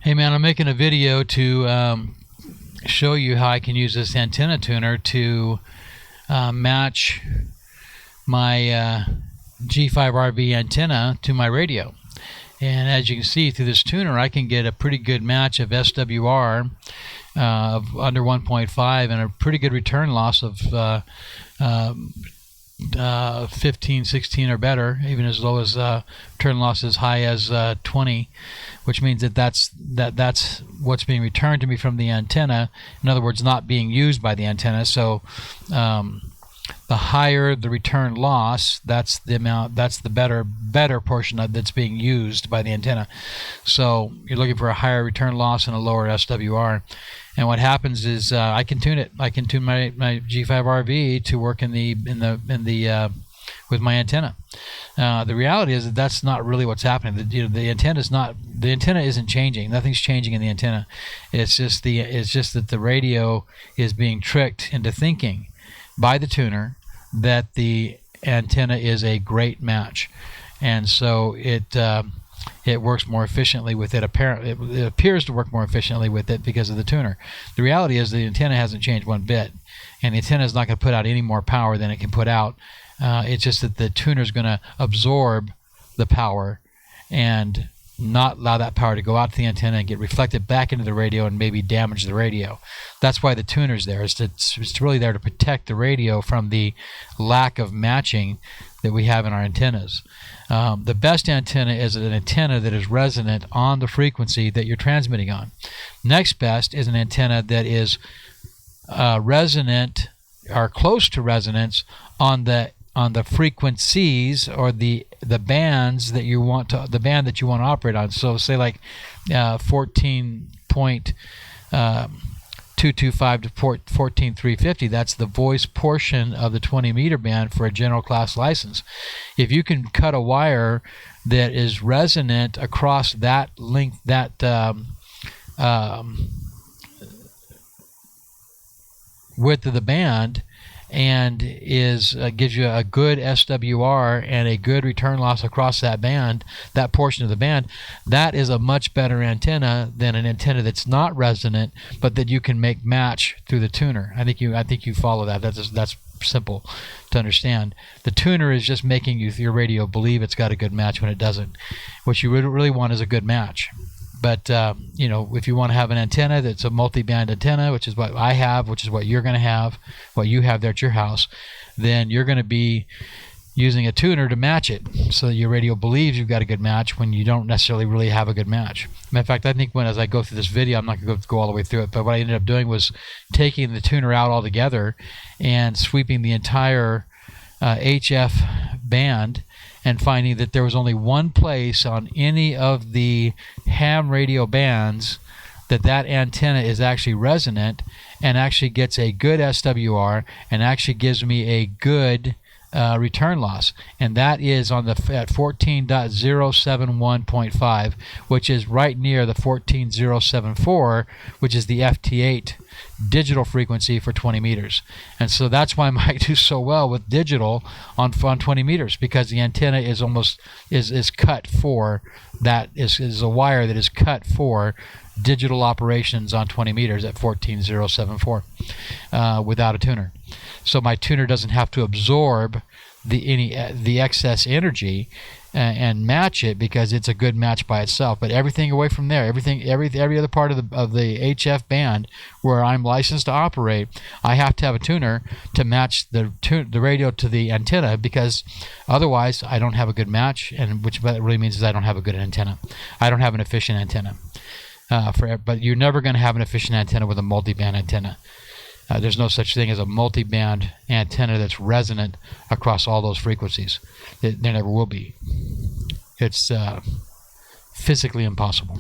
Hey man, I'm making a video to show you how I can use this antenna tuner to match my G5RV antenna to my radio. And as you can see through this tuner, I can get a pretty good match of SWR of under 1.5 and a pretty good return loss of 15, 16 or better, even as low as return loss as high as 20, which means that's what's being returned to me from the antenna. In other words, not being used by the antenna. So the higher the return loss, that's the amount, that's the better portion of that's being used by the antenna. So you're looking for a higher return loss and a lower SWR. And what happens is I can tune it. I can tune my G5RV to work with my antenna. The reality is that that's not really what's happening. The antenna isn't changing. Nothing's changing in the antenna. It's just that the radio is being tricked into thinking by the tuner that the antenna is a great match, and so it works more efficiently with it. Apparently, it appears to work more efficiently with it because of the tuner. The reality is the antenna hasn't changed one bit, and the antenna is not going to put out any more power than it can put out. It's just that the tuner is going to absorb the power and not allow that power to go out to the antenna and get reflected back into the radio and maybe damage the radio. That's why the tuner's there. It's really there to protect the radio from the lack of matching that we have in our antennas. The best antenna is an antenna that is resonant on the frequency that you're transmitting on. Next best is an antenna that is resonant or close to resonance on the frequencies or the bands that you want to operate on. So say like 14.225 to 14.350. That's the voice portion of the 20 meter band for a general class license. If you can cut a wire that is resonant across that length, that width of the band, and gives you a good SWR and a good return loss across that band, that portion of the band, that is a much better antenna than an antenna that's not resonant, but that you can make match through the tuner. I think you follow that. That's simple to understand. The tuner is just making your radio believe it's got a good match when it doesn't. What you really want is a good match. But if you want to have an antenna that's a multi-band antenna, which is what I have, which is what you're going to have, what you have there at your house, then you're going to be using a tuner to match it so that your radio believes you've got a good match when you don't necessarily really have a good match. In fact, I think as I go through this video, I'm not going to go all the way through it, but what I ended up doing was taking the tuner out altogether and sweeping the entire HF band and finding that there was only one place on any of the ham radio bands that antenna is actually resonant and actually gets a good SWR and actually gives me a good return loss, and that is at 14.071.5, which is right near the 14.074, which is the FT8 digital frequency for 20 meters. And so that's why I do so well with digital on 20 meters, because the antenna is cut for that, is a wire that is cut for digital operations on 20 meters at 14.074 without a tuner. So my tuner doesn't have to absorb the excess energy and match it, because it's a good match by itself. But everything away from there, every other part of the HF band where I'm licensed to operate, I have to have a tuner to match the radio to the antenna, because otherwise I don't have a good match, and which really means is I don't have a good antenna. I don't have an efficient antenna. But you're never going to have an efficient antenna with a multi-band antenna. There's no such thing as a multi-band antenna that's resonant across all those frequencies. There never will be. It's physically impossible.